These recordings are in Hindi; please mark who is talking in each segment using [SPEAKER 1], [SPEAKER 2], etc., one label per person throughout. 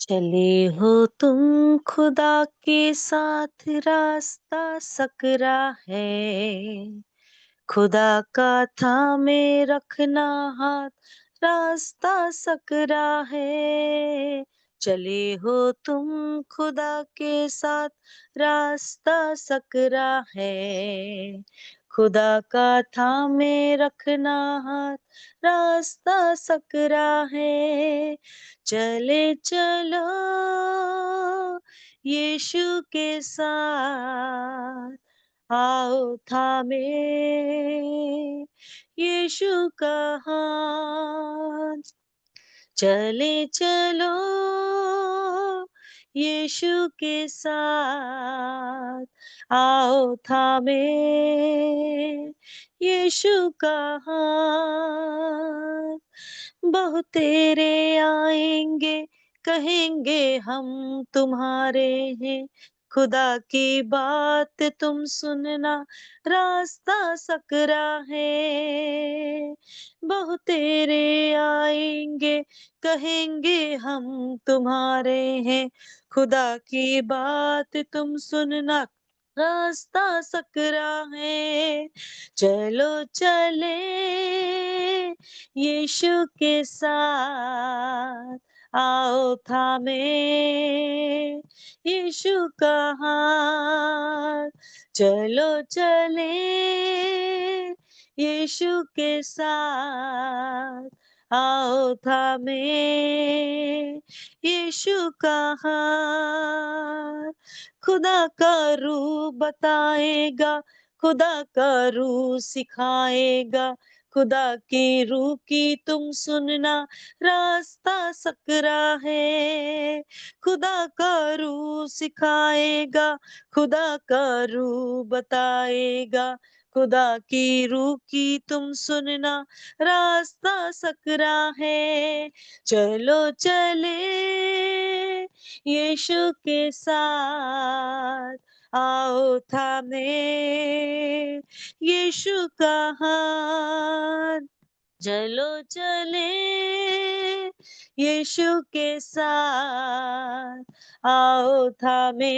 [SPEAKER 1] चले हो तुम खुदा के साथ रास्ता सकरा है। खुदा का थामे रखना हाथ रास्ता सकरा है। चले हो तुम खुदा के साथ रास्ता सकरा है। खुदा का थामे रखना हाथ रास्ता सकरा है। चले चलो यीशु के साथ, आओ थामे यीशु का हाथ। चले चलो यीशु के साथ, आओ थामे यीशु का हाथ। बहुत तेरे आएंगे, कहेंगे हम तुम्हारे हैं। खुदा की बात तुम सुनना, रास्ता सकरा है। बहुत तेरे आएंगे, कहेंगे हम तुम्हारे हैं। खुदा की बात तुम सुनना, रास्ता सकरा है। चलो चले यीशु के साथ, आओ थामे यीशु का हाथ। चलो चले यीशु के साथ, आओ थामे यीशु का हाथ। खुदा का रूह बताएगा, खुदा का रूह सिखाएगा। खुदा की रूह की तुम सुनना, रास्ता सकरा है। खुदा का रूह सिखाएगा, खुदा का रूह बताएगा। खुदा की रूह की तुम सुनना, रास्ता सकरा है। चलो चले यीशु के साथ, आओ थामे यीशु का हाथ। चलो चले यीशु के साथ, आओ थामे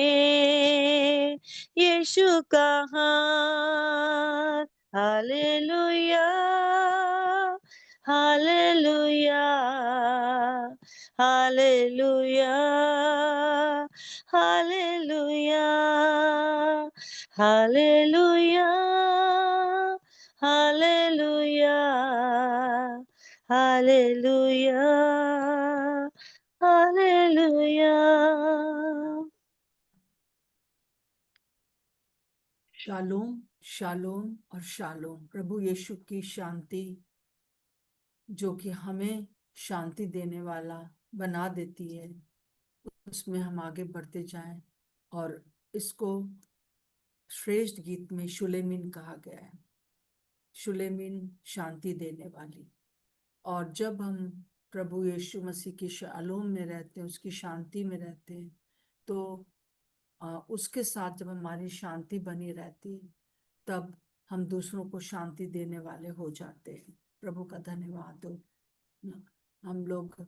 [SPEAKER 1] यीशु का हाथ। Hallelujah, hallelujah, hallelujah, hallelujah, hallelujah, hallelujah, hallelujah, hallelujah.
[SPEAKER 2] Shalom, shalom और शालोम। प्रभु यीशु की शांति जो कि हमें शांति देने वाला बना देती है, उसमें हम आगे बढ़ते जाएं। और इसको श्रेष्ठ गीत में शुलेमिन कहा गया है। शुलेमिन शांति देने वाली। और जब हम प्रभु यीशु मसीह की शालोम में रहते हैं, उसकी शांति में रहते हैं, तो उसके साथ जब हमारी शांति बनी रहती है, तब हम दूसरों को शांति देने वाले हो जाते हैं। प्रभु का धन्यवाद हो। हम लोग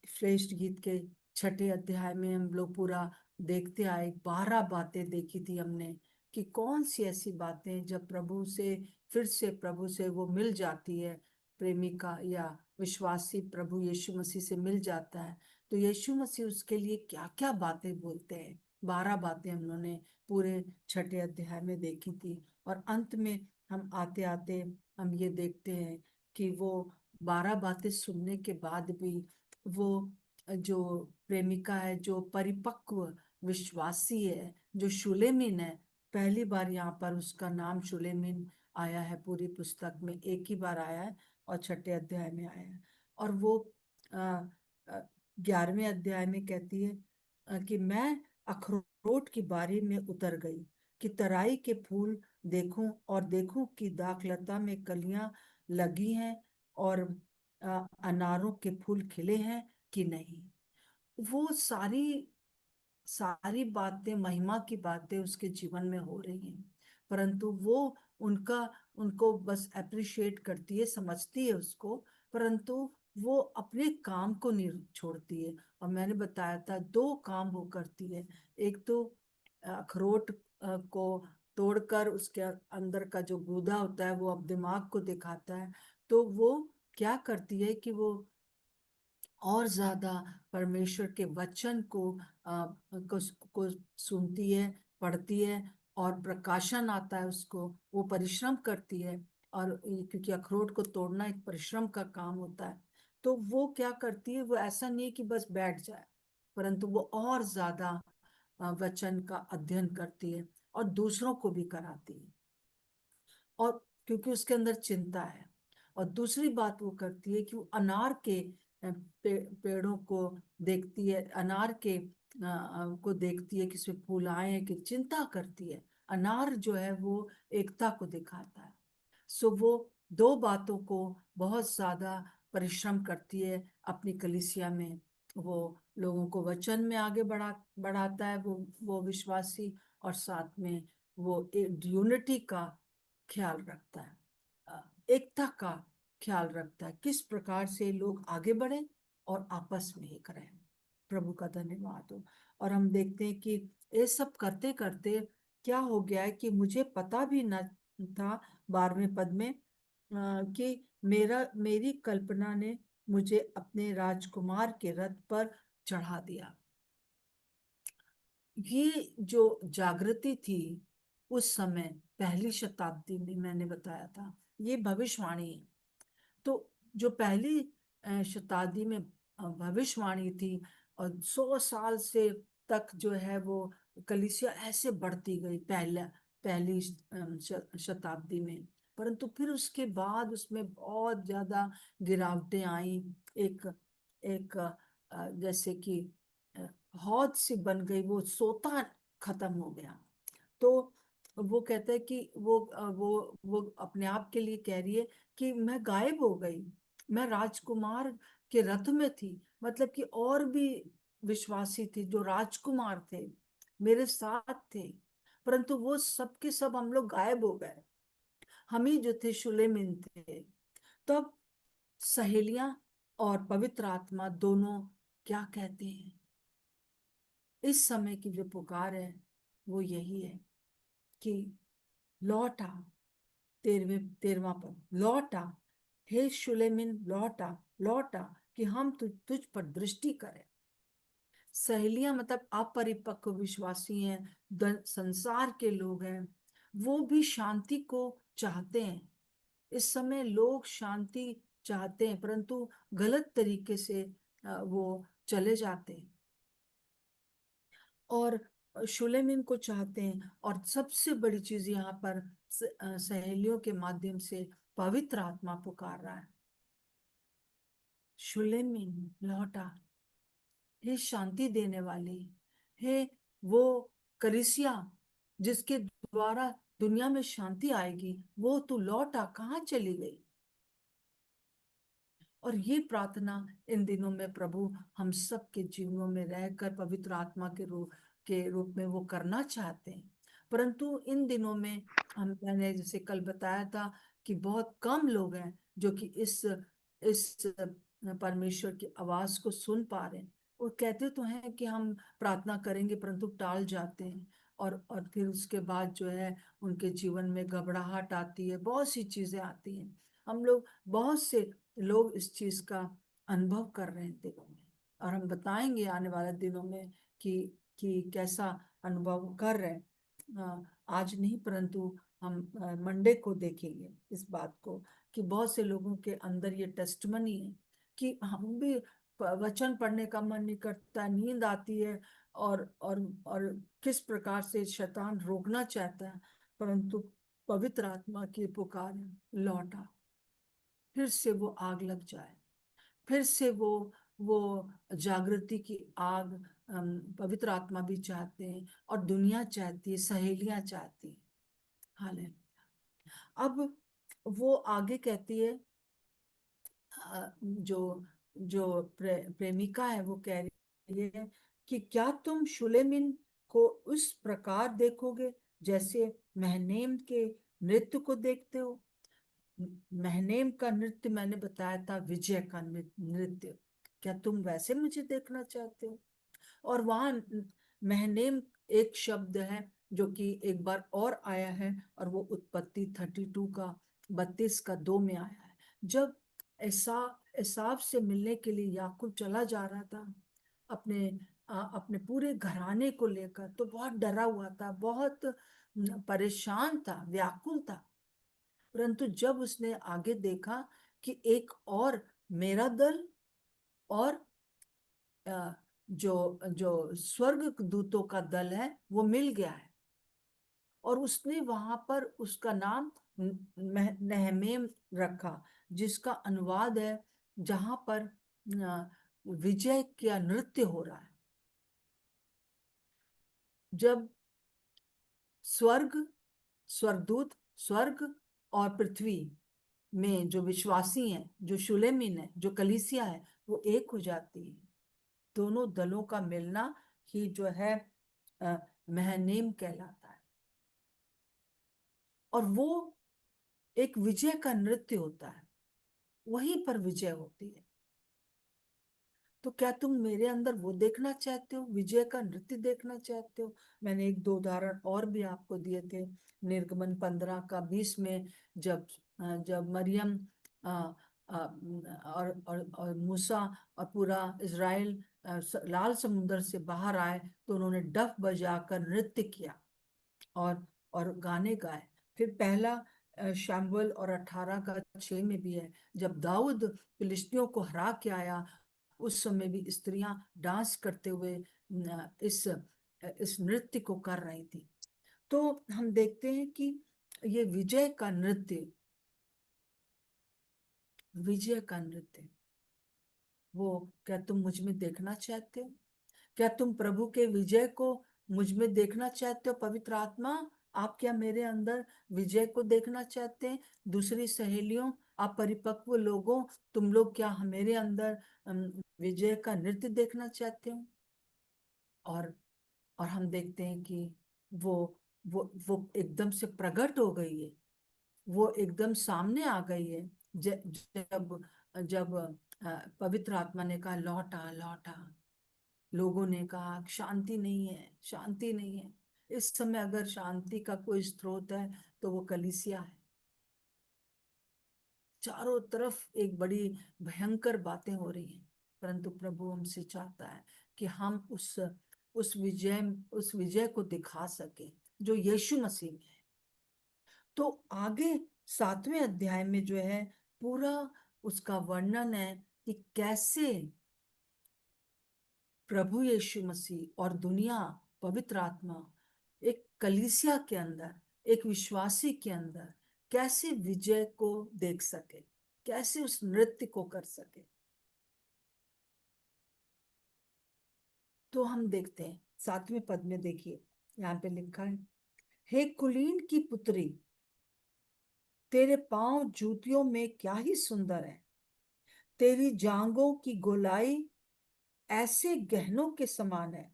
[SPEAKER 2] श्रेष्ठ गीत के 6 अध्याय में हम लोग पूरा देखते आए। 12 बातें देखी थी हमने कि कौन सी ऐसी बातें जब प्रभु से फिर से प्रभु से वो मिल जाती है, प्रेमिका या विश्वासी प्रभु यीशु मसीह से मिल जाता है, तो यीशु मसीह उसके लिए क्या क्या बातें बोलते हैं। 12 बातें हम लोगों ने पूरे 6 अध्याय में देखी थी। और अंत में हम आते आते हम ये देखते हैं कि वो 12 बातें सुनने के बाद भी वो जो प्रेमिका है, जो परिपक्व विश्वासी है, जो शुलेमिन है, पहली बार यहाँ पर उसका नाम शुलेमिन आया है। पूरी पुस्तक में एक ही बार आया है और 6 अध्याय में आया है। और वो 11वें अध्याय में कहती है कि मैं अखरोट की बारी में उतर गई कि तराई के फूल देखूं, और देखूं कि दाखलता में कलियां लगी हैं और अनारों के फूल खिले हैं कि नहीं। वो सारी सारी बातें, महिमा की बातें उसके जीवन में हो रही हैं, परंतु वो उनको बस अप्रिशिएट करती है, समझती है उसको, परंतु वो अपने काम को नहीं छोड़ती है। और मैंने बताया था दो काम वो करती है। एक तो अखरोट को तोड़कर उसके अंदर का जो गूदा होता है वो अब दिमाग को दिखाता है। तो वो क्या करती है कि वो और ज्यादा परमेश्वर के वचन को सुनती है, पढ़ती है, और प्रकाशन आता है उसको, वो परिश्रम करती है। और क्योंकि अखरोट को तोड़ना एक परिश्रम का काम होता है, तो वो क्या करती है, वो ऐसा नहीं है कि बस बैठ जाए, परंतु वो और ज्यादा वचन का अध्ययन करती है और दूसरों को भी कराती है। और क्योंकि उसके अंदर चिंता है। और दूसरी बात वो करती है कि वो अनार के पेड़ों को देखती है, अनार के को देखती है कि इसमें फूल आए हैं, कि चिंता करती है। अनार जो है वो एकता को दिखाता है। सो वो दो बातों को बहुत ज्यादा परिश्रम करती है अपनी कलीसिया में। वो लोगों को वचन में आगे बढ़ाता है, वो विश्वासी, और साथ में वो यूनिटी का ख्याल रखता है, एकता का ख्याल रखता है, किस प्रकार से लोग आगे बढ़े और आपस में एक रहें। प्रभु का धन्यवाद हो। और हम देखते हैं कि ये सब करते करते क्या हो गया है कि मुझे पता भी न था, 12वें पद में कि मेरी कल्पना ने मुझे अपने राजकुमार के रथ पर चढ़ा दिया। ये जो जागृति थी उस समय, पहली शताब्दी में, मैंने बताया था ये भविष्यवाणी है। तो जो पहली शताब्दी में भविष्यवाणी थी, और 100 साल से तक जो है वो कलीसिया ऐसे बढ़ती गई पहली शताब्दी में। परंतु फिर उसके बाद उसमें बहुत ज्यादा गिरावटें आई। एक एक जैसे कि अ, हौद सी बन गई, वो सोता खत्म हो गया। तो वो कहता है कि वो अपने आप के लिए कह रही है कि मैं गायब हो गई, मैं राजकुमार के रथ में थी। मतलब कि और भी विश्वासी थे जो राजकुमार थे, मेरे साथ थे, परंतु वो सब के सब हम लोग गायब हो गए, हम ही जो थे शुलेमिन थे। तब सहेलियां और पवित्र आत्मा दोनों क्या कहते हैं? इस समय की जो पुकार है वो यही है कि लौट आ। 13वां पद, लौट आ हे शुलेमिन, लौट आ, लौट आ, कि हम तुझ पर दृष्टि करें। सहेलियां मतलब अपरिपक्व विश्वासी हैं, संसार के लोग हैं, वो भी शांति को चाहते हैं। इस समय लोग शांति चाहते हैं, परंतु गलत तरीके से वो चले जाते हैं, और शुलेमिन को चाहते हैं। और सबसे बड़ी चीज यहाँ पर सहेलियों के माध्यम से पवित्र आत्मा पुकार रहा है, शुलेमिन लौटा, हे शांति देने वाली, हे वो कलीसिया जिसके द्वारा दुनिया में शांति आएगी, वो तू लौटा, कहाँ चली गई? और ये प्रार्थना इन दिनों में प्रभु हम सब के जीवनों में रहकर पवित्र आत्मा के रूप में वो करना चाहते हैं। परंतु इन दिनों में मैंने जैसे कल बताया था कि बहुत कम लोग हैं जो कि इस परमेश्वर की आवाज को सुन पा रहे हैं। वो कहते तो हैं कि हम प्रार्थना करेंगे, परंतु टाल जाते हैं। और फिर उसके बाद जो है उनके जीवन में घबराहट आती है, बहुत सी चीजें आती हैं। हम लोग, बहुत से लोग इस चीज का अनुभव कर रहे हैं दिनों में, और हम बताएंगे आने वाले दिनों में कि कैसा अनुभव कर रहे हैं। आज नहीं, परंतु हम मंडे को देखेंगे इस बात को, कि बहुत से लोगों के अंदर ये टेस्टमनी है कि हम भी वचन पढ़ने का मन नहीं करता, नींद आती है, और किस प्रकार से शैतान रोकना चाहता है, परंतु पवित्र आत्मा की पुकार है, लौटा, फिर से वो आग लग जाए, फिर से वो जागृति की आग पवित्र आत्मा भी चाहते हैं, और दुनिया चाहती है, सहेलियां चाहती है। हालेलुया। अब वो आगे कहती है, जो जो प्रेमिका है वो कह रही है कि क्या तुम शुलेमिन को उस प्रकार देखोगे जैसे महनेम के नृत्य को देखते हो? महनेम का नृत्य मैंने बताया था, विजय का नृत्य। क्या तुम वैसे मुझे देखना चाहते हो? और वहां महनेम एक शब्द है जो कि एक बार और आया है, और वो उत्पत्ति 32 का 32 का 2 में आया है। जब ऐसा एसाव से मिलने के लिए याकूब चला जा रहा था अपने अपने पूरे घराने को लेकर, तो बहुत डरा हुआ था, बहुत परेशान था, व्याकुल था। परंतु जब उसने आगे देखा कि एक और मेरा दल और जो जो स्वर्ग दूतों का दल है वो मिल गया है, और उसने वहां पर उसका नाम नहमेम रखा, जिसका अनुवाद है जहां पर विजय का नृत्य हो रहा है। जब स्वर्गदूत स्वर्ग और पृथ्वी में जो विश्वासी हैं, जो शुलेमिन है, जो कलीसिया है, वो एक हो जाती है। दोनों दलों का मिलना ही जो है महनेम कहलाता है, और वो एक विजय का नृत्य होता है, वहीं पर विजय होती है। तो क्या तुम मेरे अंदर वो देखना चाहते हो, विजय का नृत्य देखना चाहते हो? मैंने एक दो उदाहरण और भी आपको दिए थे। निर्गमन 15 का 20 में जब जब मरियम और मूसा और पूरा इज़राइल लाल समुद्र से बाहर आए, तो उन्होंने डफ बजाकर नृत्य किया और गाने गाए। फिर पहला शमूएल और 18 का 6 में भी है, जब दाऊद फिलिस्तियों को हरा के आया, उस समय भी स्त्रियां डांस करते हुए इस नृत्य को कर रही थी। तो हम देखते हैं कि ये विजय का नृत्य वो, क्या तुम मुझ में देखना चाहते हो? क्या तुम प्रभु के विजय को मुझ में देखना चाहते हो? पवित्र आत्मा, आप क्या मेरे अंदर विजय को देखना चाहते हैं? दूसरी सहेलियों, आप परिपक्व लोगों, तुम लोग क्या मेरे अंदर विजय का नृत्य देखना चाहते हो? और और हम देखते हैं कि वो वो एकदम से प्रकट हो गई है, वो एकदम सामने आ गई है। जब जब पवित्र आत्मा ने कहा लौटा लौटा, लोगों ने कहा शांति नहीं है, शांति नहीं है। इस समय अगर शांति का कोई स्रोत है तो वो कलीसिया है। चारों तरफ एक बड़ी भयंकर बातें हो रही हैं, परंतु प्रभु हमसे चाहता है कि हम उस विजय को दिखा सके जो यीशु मसीह में है। तो आगे 7वें अध्याय में जो है पूरा उसका वर्णन है कि कैसे प्रभु यीशु मसीह और दुनिया, पवित्र आत्मा एक कलीसिया के अंदर, एक विश्वासी के अंदर कैसे विजय को देख सके, कैसे उस नृत्य को कर सके। तो हम देखते हैं 7वें पद में, देखिए यहाँ पे लिखा है, हे कुलीन की पुत्री, तेरे पांव जूतियों में क्या ही सुंदर है। तेरी जांघों की गोलाई ऐसे गहनों के समान है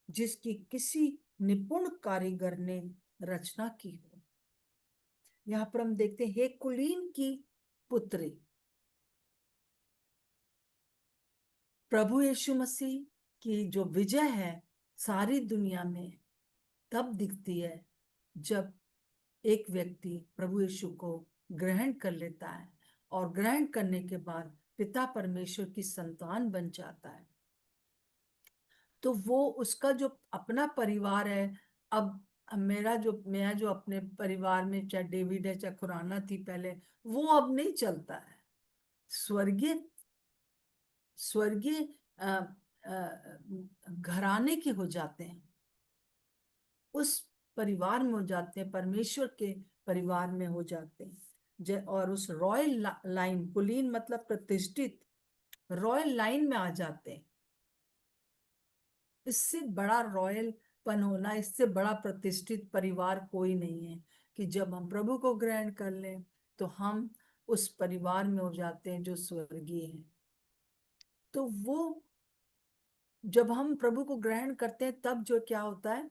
[SPEAKER 2] जिसकी किसी निपुण कारीगर ने रचना की हो। यहाँ पर हम देखते हैं, हे कुलीन की पुत्री, प्रभु यीशु मसीह की जो विजय है सारी दुनिया में तब दिखती है जब एक व्यक्ति प्रभु यीशु को ग्रहण कर लेता है, और ग्रहण करने के बाद पिता परमेश्वर की संतान बन जाता है। तो वो उसका जो अपना परिवार है, अब मेरा जो अपने परिवार में, चाहे डेविड है चाहे खुराना थी पहले, वो अब नहीं चलता है। स्वर्गीय स्वर्गीय घराने के हो जाते हैं, उस परिवार में हो जाते हैं, परमेश्वर के परिवार में हो जाते हैं। और उस रॉयल लाइन, कुलीन मतलब प्रतिष्ठित, रॉयल लाइन में आ जाते हैं। इससे बड़ा रॉयल पन होना, इससे बड़ा प्रतिष्ठित परिवार कोई नहीं है कि जब हम प्रभु को ग्रहण कर लें तो हम उस परिवार में हो जाते हैं जो स्वर्गीय है। तो वो जब हम प्रभु को ग्रहण करते हैं तब जो क्या होता है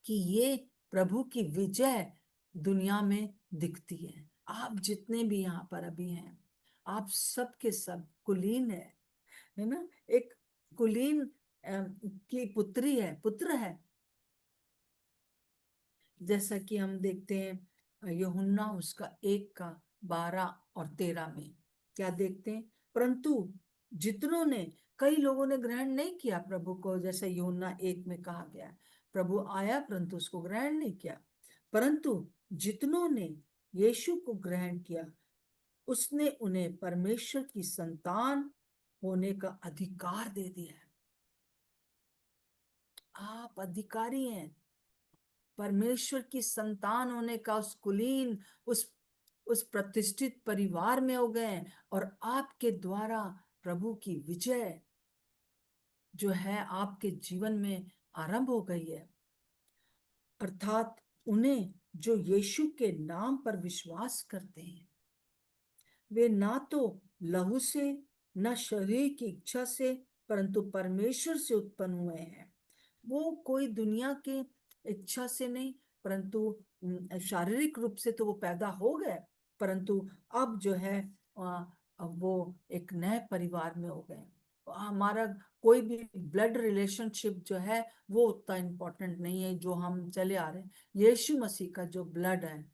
[SPEAKER 2] कि ये प्रभु की विजय दुनिया में दिखती है। आप जितने भी यहाँ पर अभी हैं, आप सब के सब कुलीन है ना। एक कुलीन की पुत्री है, पुत्र है। जैसा कि हम देखते हैं यूहन्ना उसका 1:12 और 13 में क्या देखते हैं, परंतु जितनों ने, कई लोगों ने ग्रहण नहीं किया प्रभु को, जैसे यूहन्ना 1 में कहा गया है, प्रभु आया परंतु उसको ग्रहण नहीं किया। परंतु जितनों ने यीशु को ग्रहण किया, उसने उन्हें परमेश्वर की संतान होने का अधिकार दे दिया है। आप अधिकारी हैं, परमेश्वर की संतान होने का, उस कुलीन, उस प्रतिष्ठित परिवार में हो गए, और आपके द्वारा प्रभु की विजय जो है आपके जीवन में आरंभ हो गई है। अर्थात उन्हें जो यीशु के नाम पर विश्वास करते हैं, वे ना तो लहू से, न शरीर की इच्छा से, परंतु परमेश्वर से उत्पन्न हुए हैं। वो कोई दुनिया की इच्छा से नहीं, परंतु शारीरिक रूप से तो वो पैदा हो गए, परंतु अब जो है अब वो एक नए परिवार में हो गए। हमारा कोई भी ब्लड रिलेशनशिप जो है वो उतना इम्पोर्टेंट नहीं है, जो हम चले आ रहे हैं, यीशु मसीह का जो ब्लड है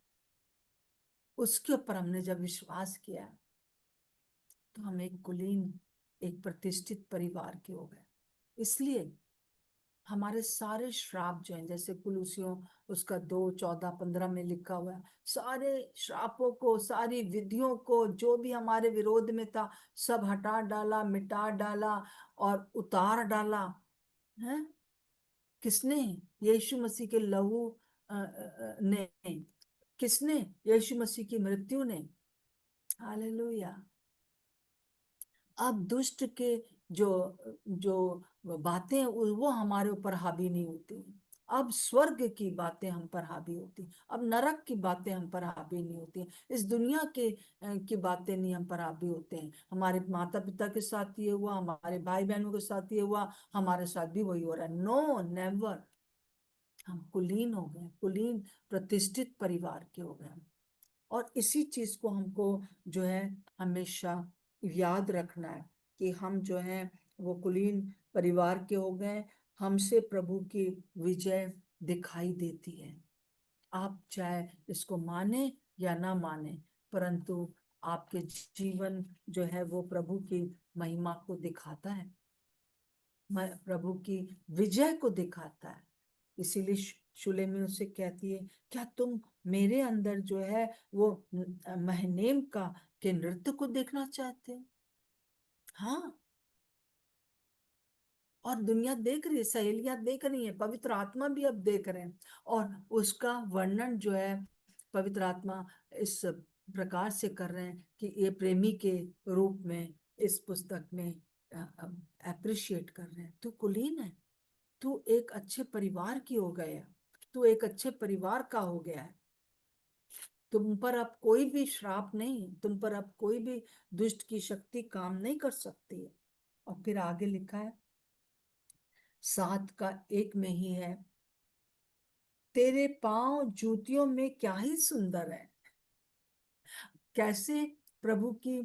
[SPEAKER 2] उसके ऊपर हमने जब विश्वास किया तो हम एक कुलीन, एक प्रतिष्ठित परिवार के हो गए। इसलिए हमारे सारे श्राप जो हैं, जैसे कुलुसियों उसका 2:14-15 में लिखा हुआ है, सारे श्रापों को, सारी विधियों को, जो भी हमारे विरोध में था, सब हटा डाला, मिटा डाला और उतार डाला है। किसने? यीशु मसीह के लहू ने। किसने? यीशु मसीह की मृत्यु ने। हालेलुया। अब दुष्ट के जो जो बातें वो हमारे ऊपर हावी नहीं होती। अब स्वर्ग की बातें हम पर हावी होती, अब नरक की बातें हम पर हावी नहीं होती, इस दुनिया के की बातें नहीं हम पर हावी होते हैं। हमारे माता पिता के साथ ये हुआ, हमारे भाई बहनों के साथ ये हुआ, हमारे साथ भी वही हो रहा है। No, never. हम कुलीन हो गए, कुलीन प्रतिष्ठित परिवार के हो गए। और इसी चीज को हमको जो है हमेशा याद रखना है कि हम जो है वो कुलीन परिवार के हो गए। हमसे प्रभु की विजय दिखाई देती है। आप चाहे इसको माने या ना माने, परंतु आपके जीवन जो है वो प्रभु की महिमा को दिखाता है, प्रभु की विजय को दिखाता है। इसीलिए शूलेमी उससे कहती है, क्या तुम मेरे अंदर जो है वो महनेम का के नृत्य को देखना चाहते हो? हाँ, और दुनिया देख रही है, सहेलियां देख रही है, पवित्र आत्मा भी अब देख रहे हैं, और उसका वर्णन जो है पवित्र आत्मा इस प्रकार से कर रहे हैं कि ये प्रेमी के रूप में इस पुस्तक में अप्रिशिएट कर रहे हैं। तू कुलीन है, तू एक अच्छे परिवार की हो गया, तू एक अच्छे परिवार का हो गया है। तुम पर अब कोई भी श्राप नहीं, तुम पर अब कोई भी दुष्ट की शक्ति काम नहीं कर सकती है। और फिर आगे लिखा है 7:1 में ही है, तेरे पांव जूतियों में क्या ही सुंदर है। कैसे प्रभु की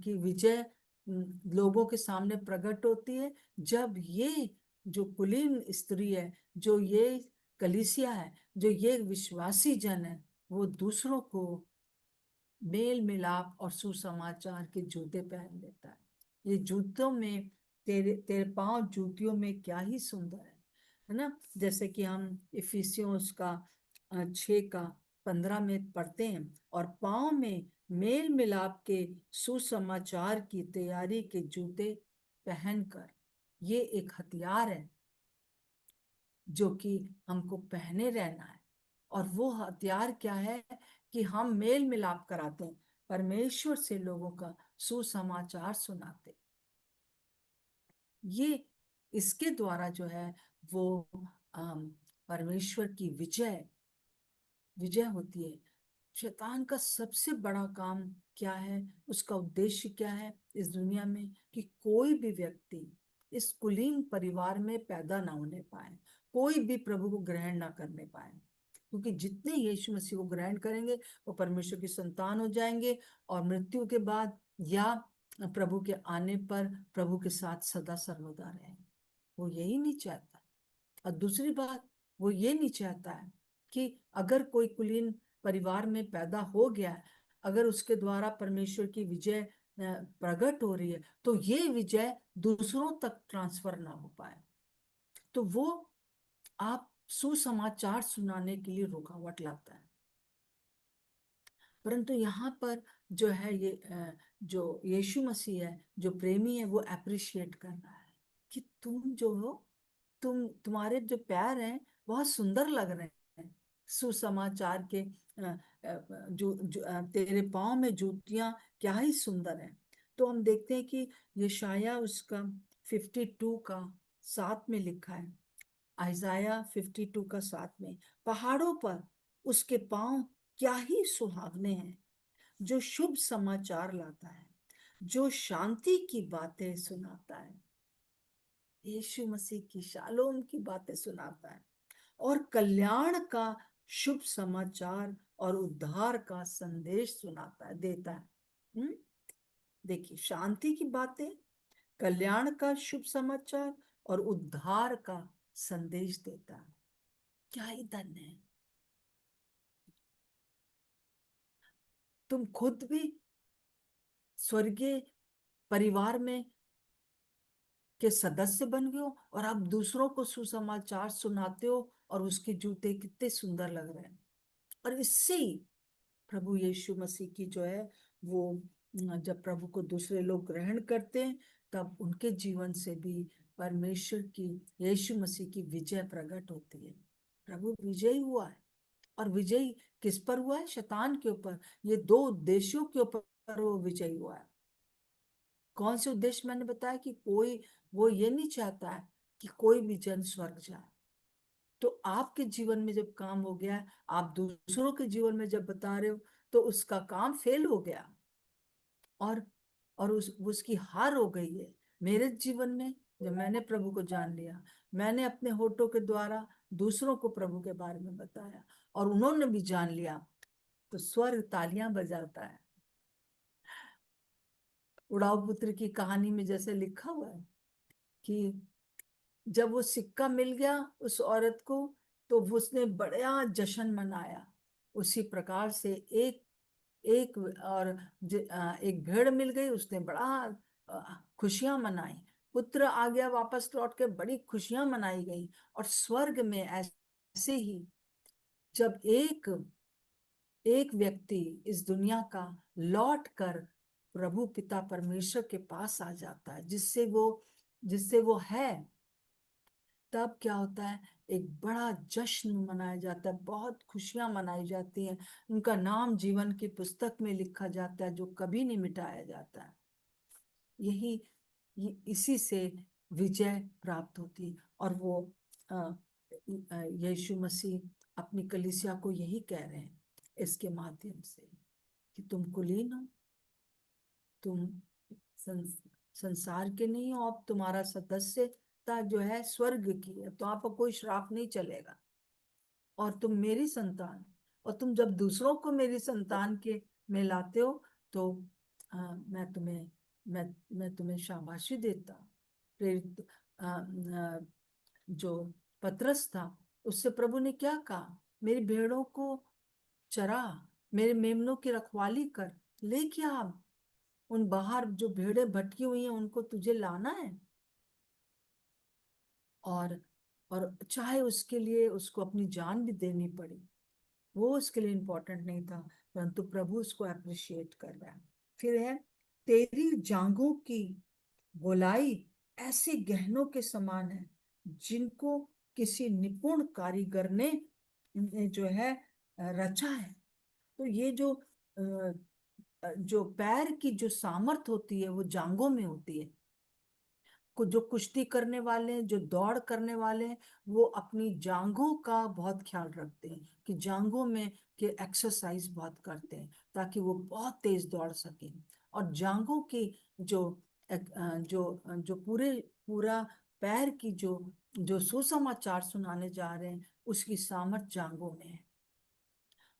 [SPEAKER 2] की विजय लोगों के सामने प्रकट होती है, जब ये जो कुलीन स्त्री है, जो ये कलीसिया है, जो ये विश्वासी जन है, वो दूसरों को मेल मिलाप और सुसमाचार के जूते पहन लेता है। ये जूतों में, तेरे तेरे पांव जूतियों में क्या ही सुंदर है ना। जैसे कि हम इफिसियों उसका 6:15 में पढ़ते हैं, और पांव में मेल मिलाप के सुसमाचार की तैयारी के जूते पहनकर, ये एक हथियार है जो कि हमको पहने रहना है। और वो हथियार क्या है कि हम मेल मिलाप कराते हैं, परमेश्वर से लोगों का सुसमाचार सुनाते। ये इसके द्वारा जो है वो परमेश्वर की विजय विजय होती है। शैतान का सबसे बड़ा काम क्या है, उसका उद्देश्य क्या है इस दुनिया में, कि कोई भी व्यक्ति इस कुलीन परिवार में पैदा ना होने पाए, कोई भी प्रभु को ग्रहण ना करने पाए। क्योंकि जितने यीशु मसीह को ग्रहण करेंगे वो परमेश्वर की संतान हो जाएंगे, और मृत्यु के बाद या प्रभु के आने पर प्रभु के साथ सदा सर्वदा रहेंगे। वो यही नहीं चाहता। और दूसरी बात, वो ये नहीं चाहता है कि अगर कोई कुलीन परिवार में पैदा हो गया है, अगर उसके द्वारा परमेश्वर की विजय प्रकट हो रही है, तो ये विजय दूसरों तक ट्रांसफर ना हो पाए, तो वो आप सुसमाचार सुनाने के लिए रुकावट लाता है। परंतु यहाँ पर जो है ये जो यीशु मसीह है, जो प्रेमी है, वो अप्रिशिएट कर रहा है कि तुम जो हो, तुम्हारे जो पैर हैं बहुत सुंदर लग रहे हैं, सुसमाचार के तेरे पाँव में जूतियां क्या ही सुंदर हैं। तो हम देखते हैं कि यशाया उसका 52 का 7 में लिखा है, आइजाया 52 का 7 में, पहाड़ों पर उसके पांव क्या ही सुहावने हैं, जो शुभ समाचार लाता है, जो शांति की बातें सुनाता है। यीशु मसीह की शालोम की बातें सुनाता है और कल्याण का शुभ समाचार और उद्धार का संदेश सुनाता है, देता है। देखिए, शांति की बातें, कल्याण का शुभ समाचार और उद्धार का संदेश देता है। क्या ही धन्य है। तुम खुद भी स्वर्गीय परिवार में के सदस्य बन गए हो और आप दूसरों को सुसमाचार सुनाते हो, और उसके जूते कितने सुंदर लग रहे हैं। और इससे ही प्रभु यीशु मसीह की जो है वो, जब प्रभु को दूसरे लोग ग्रहण करते हैं, तब उनके जीवन से भी परमेश्वर की, यीशु मसीह की विजय प्रकट होती है। प्रभु विजयी हुआ है, और विजयी किस पर हुआ है? शैतान के ऊपर। ये दो उद्देश्यों के ऊपर वो विजयी हुआ है। कौन से उद्देश्य? मैंने बताया कि कोई, वो ये नहीं चाहता है कि कोई भी जन स्वर्ग जाए। तो आपके जीवन में जब काम हो गया, आप दूसरों के जीवन में जब बता रहे हो, तो उसका काम फेल हो गया, और उसकी हार हो गई है। मेरे जीवन में जब मैंने प्रभु को जान लिया, मैंने अपने होठों के द्वारा दूसरों को प्रभु के बारे में बताया, और उन्होंने भी जान लिया, तो स्वर्ग तालियां बजाता है। उड़ाऊ पुत्र की कहानी में जैसे लिखा हुआ है कि जब वो सिक्का मिल गया उस औरत को, तो उसने बड़ा जश्न मनाया। उसी प्रकार से एक एक और एक भेड़ मिल गई, उसने बड़ा खुशियां मनाई। पुत्र आ गया वापस लौट के, बड़ी खुशियां मनाई गई। और स्वर्ग में ऐसे ही जब एक एक व्यक्ति इस दुनिया का लौट कर प्रभु पिता परमेश्वर के पास आ जाता है, जिससे वो है, तब क्या होता है? एक बड़ा जश्न मनाया जाता है, बहुत खुशियां मनाई जाती हैं। उनका नाम जीवन की पुस्तक में लिखा जाता है, जो कभी नहीं मिटाया जाता है। इसी से विजय प्राप्त होती है। और वो यीशु मसीह अपनी कलीसिया को यही कह रहे हैं इसके माध्यम से, कि तुम कुलीन हो, तुम संसार के नहीं हो, अब तुम्हारा सदस्यता जो है स्वर्ग की है, तो आपको कोई श्राप नहीं चलेगा, और तुम मेरी संतान। और तुम जब दूसरों को मेरी संतान के में लाते हो, तो मैं तुम्हें शाबाशी देता हूँ। प्रेरित जो पतरस था, उससे प्रभु ने क्या कहा? मेरी भेड़ों को चरा, मेरे मेमनों की रखवाली कर, लेके आ। उन बाहर जो भेड़े भटकी हुई हैं उनको तुझे लाना है। और चाहे उसके लिए उसको अपनी जान भी देनी पड़ी, वो उसके लिए इम्पोर्टेंट नहीं था, परंतु प्रभु उसको अप्रिशिएट कर रहा है। फिर है, तेरी जांघों की गोलाई ऐसे गहनों के समान है, जिनको किसी निपुण कारीगर ने जो है रचा है। तो ये जो पैर की जो सामर्थ होती है, वो जांघों में होती है। जो कुश्ती करने वाले हैं, जो दौड़ करने वाले हैं, वो अपनी जांघों का बहुत ख्याल रखते हैं, कि जांघों में के एक्सरसाइज बहुत करते हैं, ताकि वो बहुत तेज दौड़ सके। और जांघों की जो जो पूरा पैर की जो जो सुसमाचार सुनाने जा रहे हैं, उसकी सामर्थ जांघों में है।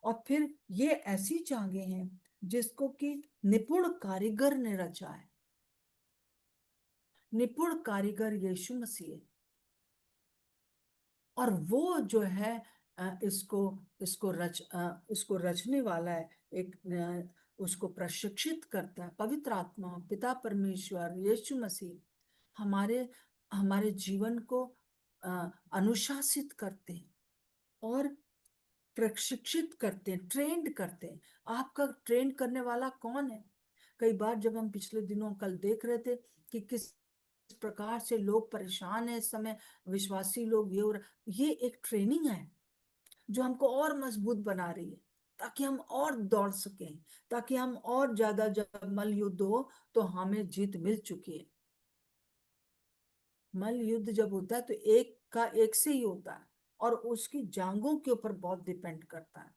[SPEAKER 2] और फिर ये ऐसी जांघें हैं जिसको कि निपुण कारीगर ने रचा है। निपुण कारीगर यीशु मसीह है। और वो जो है इसको इसको रचने वाला है, उसको प्रशिक्षित करता है पवित्र आत्मा, पिता परमेश्वर, यीशु मसीह हमारे हमारे जीवन को अनुशासित करते हैं और प्रशिक्षित करते हैं, ट्रेंड करते हैं। आपका ट्रेंड करने वाला कौन है? कई बार जब हम पिछले दिनों कल देख रहे थे कि किस प्रकार से लोग परेशान है इस समय, विश्वासी लोग, ये एक ट्रेनिंग है जो हमको और मजबूत बना रही है, ताकि हम और दौड़ सकें, ताकि हम और ज्यादा, जब मल युद्ध हो तो हमें जीत मिल चुकी है। मल युद्ध जब होता है तो एक का एक से ही होता है और उसकी जांघों के ऊपर बहुत डिपेंड करता है।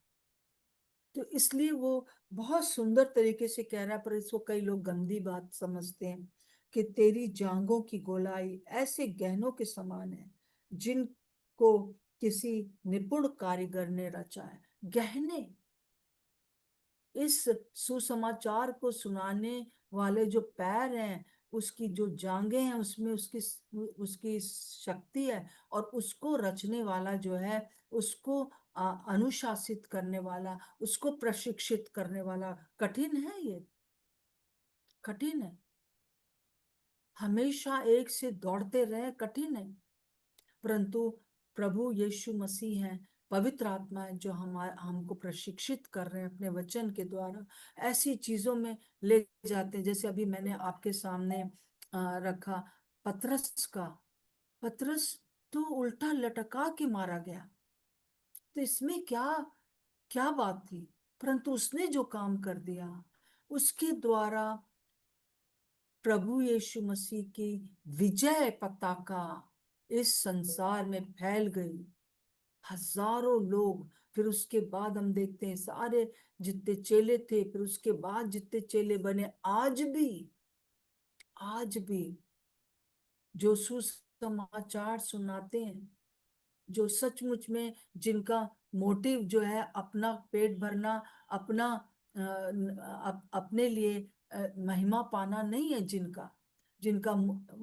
[SPEAKER 2] तो इसलिए वो बहुत सुंदर तरीके से कह रहा है, पर इसको कई लोग गंदी बात समझते हैं कि तेरी जांघों की गोलाई ऐसे गहनों के समान है जिनको किसी निपुण कारीगर ने रचा है। गहने, इस सुसमाचार को सुनाने वाले जो पैर हैं, उसकी जो जांघें हैं, उसमें उसकी उसकी शक्ति है, और उसको रचने वाला जो है, उसको अनुशासित करने वाला, उसको प्रशिक्षित करने वाला, कठिन है ये, कठिन है। हमेशा एक से दौड़ते रहे, कठिन है। परंतु प्रभु यीशु मसीह हैं, पवित्र आत्मा है जो हमको प्रशिक्षित कर रहे हैं अपने वचन के द्वारा, ऐसी चीजों में ले जाते हैं। जैसे अभी मैंने आपके सामने रखा पतरस का। पतरस तो उल्टा लटका के मारा गया, तो इसमें क्या क्या बात थी? परंतु उसने जो काम कर दिया, उसके द्वारा प्रभु यीशु मसीह की विजय पताका इस संसार में फैल गई। हजारों लोग, फिर उसके बाद हम देखते हैं सारे जितने चेले थे, फिर उसके बाद जितने चेले बने, आज भी जो सुसमाचार सुनाते हैं, जो सचमुच में जिनका मोटिव जो है अपना पेट भरना, अपना अपने लिए महिमा पाना नहीं है, जिनका जिनका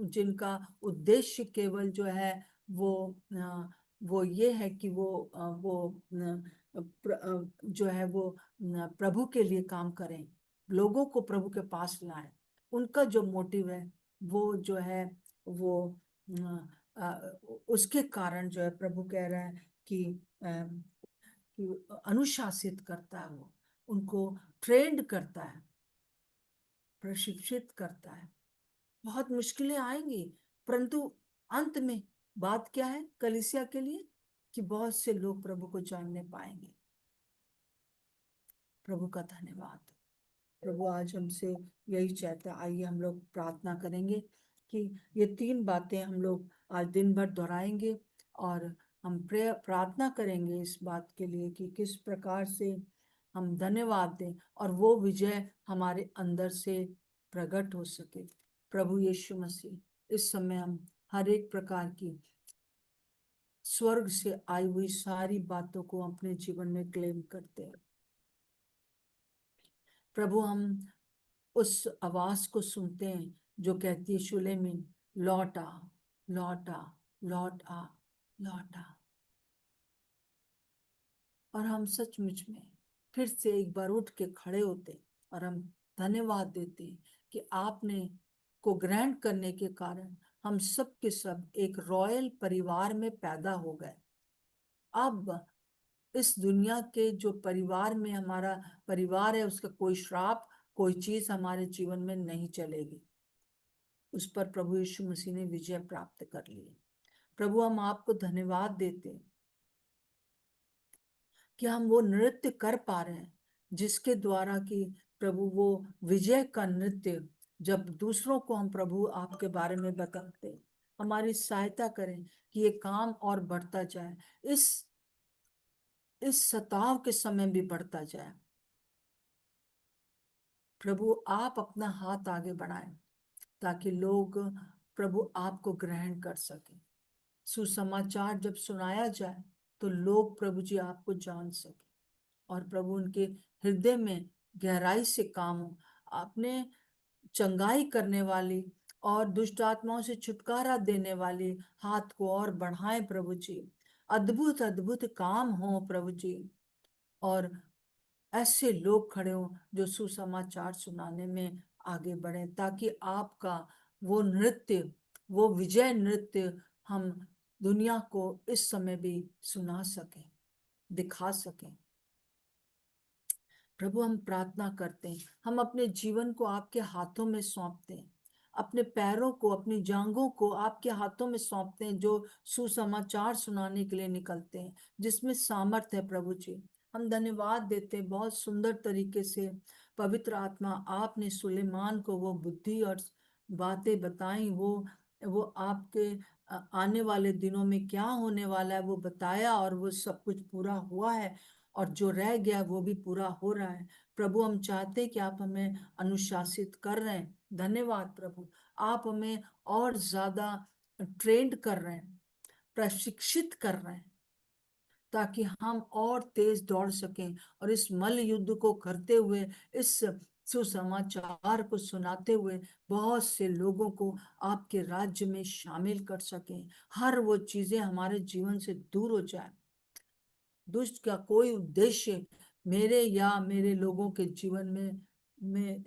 [SPEAKER 2] जिनका उद्देश्य केवल जो है वो वो ये है कि जो है वो प्रभु के लिए काम करें, लोगों को प्रभु के पास लाएं। उनका जो मोटिव है वो जो है वो उसके कारण जो है प्रभु कह रहा है कि अनुशासित करता है, वो उनको ट्रेंड करता है, प्रशिक्षित करता है। बहुत मुश्किलें आएंगी, परंतु अंत में बात क्या है कलीसिया के लिए? कि बहुत से लोग प्रभु को जानने पाएंगे। प्रभु का धन्यवाद। प्रभु आज हमसे यही चाहता है। आइए हम लोग प्रार्थना करेंगे कि ये 3 बातें हम लोग आज दिन भर दोहराएंगे, और हम प्रार्थना करेंगे इस बात के लिए कि किस प्रकार से हम धन्यवाद दें और वो विजय हमारे अंदर से प्रकट हो सके। प्रभु यीशु मसीह, इस समय हम हर एक प्रकार की स्वर्ग से आई हुई सारी बातों को अपने जीवन में क्लेम करते हैं। प्रभु, हम उस आवाज को सुनते हैं जो कहती है, शुलेमिन लौट आ, लौट आ, लौट आ, लौट आ। और हम सचमुच में फिर से एक बार उठ के खड़े होते और हम धन्यवाद देते कि आपने को ग्रहण करने के कारण हम सब के सब एक रॉयल परिवार में पैदा हो गए। अब इस दुनिया के जो परिवार में हमारा परिवार है, उसका कोई श्राप, कोई चीज हमारे जीवन में नहीं चलेगी। उस पर प्रभु यीशु मसीह ने विजय प्राप्त कर ली। प्रभु, हम आपको धन्यवाद देते हैं कि हम वो नृत्य कर पा रहे हैं जिसके द्वारा कि प्रभु वो विजय का नृत्य, जब दूसरों को हम प्रभु आपके बारे में बताते हैं, हमारी सहायता करें कि ये काम और बढ़ता जाए, इस सताव के समय भी बढ़ता जाए। प्रभु, आप अपना हाथ आगे बढ़ाएं ताकि लोग प्रभु आपको ग्रहण कर सके। सुसमाचार जब सुनाया जाए तो लोग प्रभु जी आपको जान सके। और प्रभु उनके हृदय में गहराई से काम हो। अपने चंगाई करने वाली और दुष्ट आत्माओं से छुटकारा देने वाली हाथ को और बढ़ाएं प्रभु जी। अद्भुत अद्भुत काम हो प्रभु जी। और ऐसे लोग खड़े हों जो सुसमाचार सुनाने में आगे बढ़े, ताकि आपका वो नृत्य, वो विजय नृत्य हम दुनिया को इस समय भी सुना सकें, दिखा सकें। प्रभु हम प्रार्थना करते हैं, हम अपने जीवन को आपके हाथों में सौंपते हैं, अपने पैरों को, अपनी जांघों को आपके हाथों में सौंपते हैं, जो सुसमाचार सुनाने के लिए निकलते हैं, जिसमें सामर्थ्य है प्रभु जी। हम धन्यवाद देते हैं, बहुत सुंदर तरीके से पवित्र आत्मा आपने सुलेमान को वो बुद्धि और बातें बताई, वो आपके आने वाले दिनों में क्या होने वाला है वो बताया, और वो सब कुछ पूरा हुआ है, और जो रह गया वो भी पूरा हो रहा है। प्रभु हम चाहते हैं कि आप हमें अनुशासित कर रहे हैं। धन्यवाद प्रभु, आप हमें और ज्यादा ट्रेंड कर रहे हैं, प्रशिक्षित कर रहे हैं, ताकि हम और तेज दौड़ सकें, और इस मल्ल युद्ध को करते हुए, इस सुसमाचार को सुनाते हुए बहुत से लोगों को आपके राज्य में शामिल कर सकें। हर वो चीजें हमारे जीवन से दूर हो जाए, दुष्ट का कोई उद्देश्य मेरे या मेरे लोगों के जीवन में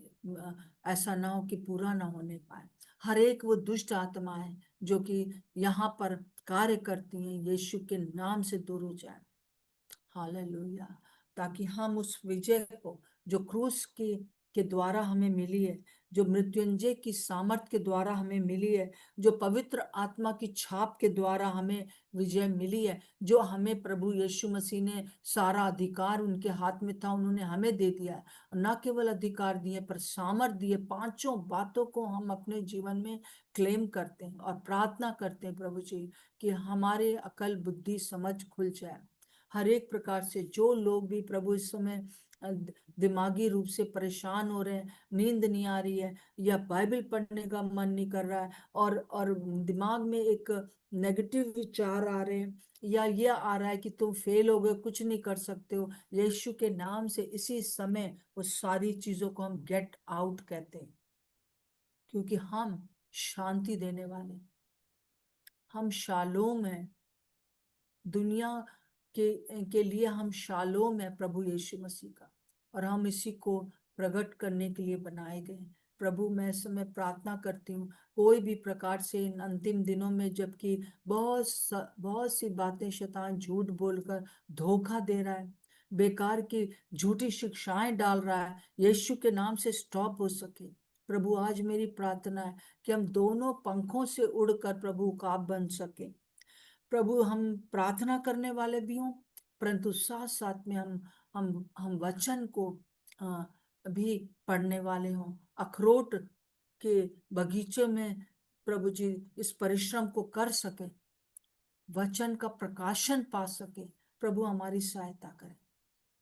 [SPEAKER 2] ऐसा ना हो कि पूरा ना होने पाए। हर एक वो दुष्ट आत्मा है जो कि यहाँ पर कार्य करती हैं, यीशु के नाम से दूर हो जाए। हालेलुया। ताकि हम उस विजय को जो क्रूस की के द्वारा हमें मिली है, जो मृत्युंजय की सामर्थ के द्वारा हमें मिली है, जो पवित्र आत्मा की छाप के द्वारा हमें विजय मिली है, जो हमें प्रभु यीशु मसीह ने सारा अधिकार उनके हाथ में था, उन्होंने हमें दे दिया है। और न केवल अधिकार दिए पर सामर्थ दिए, पांचों बातों को हम अपने जीवन में क्लेम करते हैं और प्रार्थना करते हैं प्रभु जी कि हमारे अकल बुद्धि समझ खुल जाए। हर एक प्रकार से जो लोग भी प्रभु इस समय दिमागी रूप से परेशान हो रहे हैं, नींद नहीं आ रही है, या बाइबल पढ़ने का मन नहीं कर रहा है, और दिमाग में एक नेगेटिव विचार आ रहे हैं, या ये आ रहा है कि तुम फेल हो गए, कुछ नहीं कर सकते हो, यीशु के नाम से इसी समय वो सारी चीजों को हम गेट आउट कहते हैं, क्योंकि हम शांति देने वाले, हम शालोम हैं। दुनिया के लिए हम शालोम है प्रभु यीशु मसीह का, और हम इसी को प्रकट करने के लिए बनाए गए। प्रभु मैं इस समय प्रार्थना करती हूँ, कोई भी प्रकार से इन अंतिम दिनों में, जबकि बहुत सी बातें शैतान झूठ बोलकर धोखा दे रहा है, बेकार की झूठी शिक्षाएं डाल रहा है, यीशु के नाम से स्टॉप हो सके। प्रभु आज मेरी प्रार्थना है कि हम दोनों पंखों से उड़कर प्रभु उकाब बन सके। प्रभु हम प्रार्थना करने वाले भी हों, परंतु साथ साथ में हम वचन को अ, भी पढ़ने वाले हों, अखरोट के बगीचे में प्रभु जी इस परिश्रम को कर सके, वचन का प्रकाशन पा सके। प्रभु हमारी सहायता करें,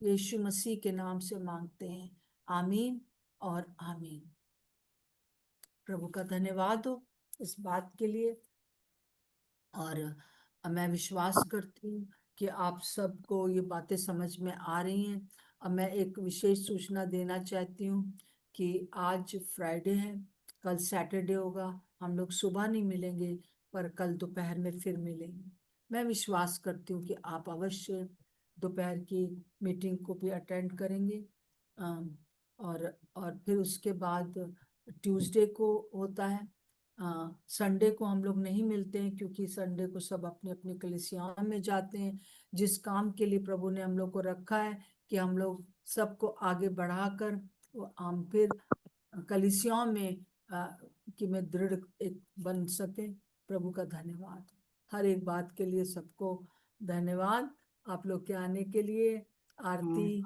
[SPEAKER 2] यीशु मसीह के नाम से मांगते हैं, आमीन और आमीन। प्रभु का धन्यवाद हो इस बात के लिए, और मैं विश्वास करती हूँ कि आप सबको ये बातें समझ में आ रही हैं। अब मैं एक विशेष सूचना देना चाहती हूँ कि आज फ्राइडे है, कल सैटरडे होगा, हम लोग सुबह नहीं मिलेंगे, पर कल दोपहर में फिर मिलेंगे। मैं विश्वास करती हूँ कि आप अवश्य दोपहर की मीटिंग को भी अटेंड करेंगे। अम, और फिर उसके बाद ट्यूसडे को होता है, संडे को हम लोग नहीं मिलते हैं, क्योंकि संडे को सब अपने अपने कलीसियाओं में जाते हैं, जिस काम के लिए प्रभु ने हम लोग को रखा है कि हम लोग सबको आगे बढ़ाकर हम फिर कलीसियाओं में कि मैं दृढ़ एक बन सके। प्रभु का धन्यवाद हर एक बात के लिए, सबको धन्यवाद आप लोग के आने के लिए। आरती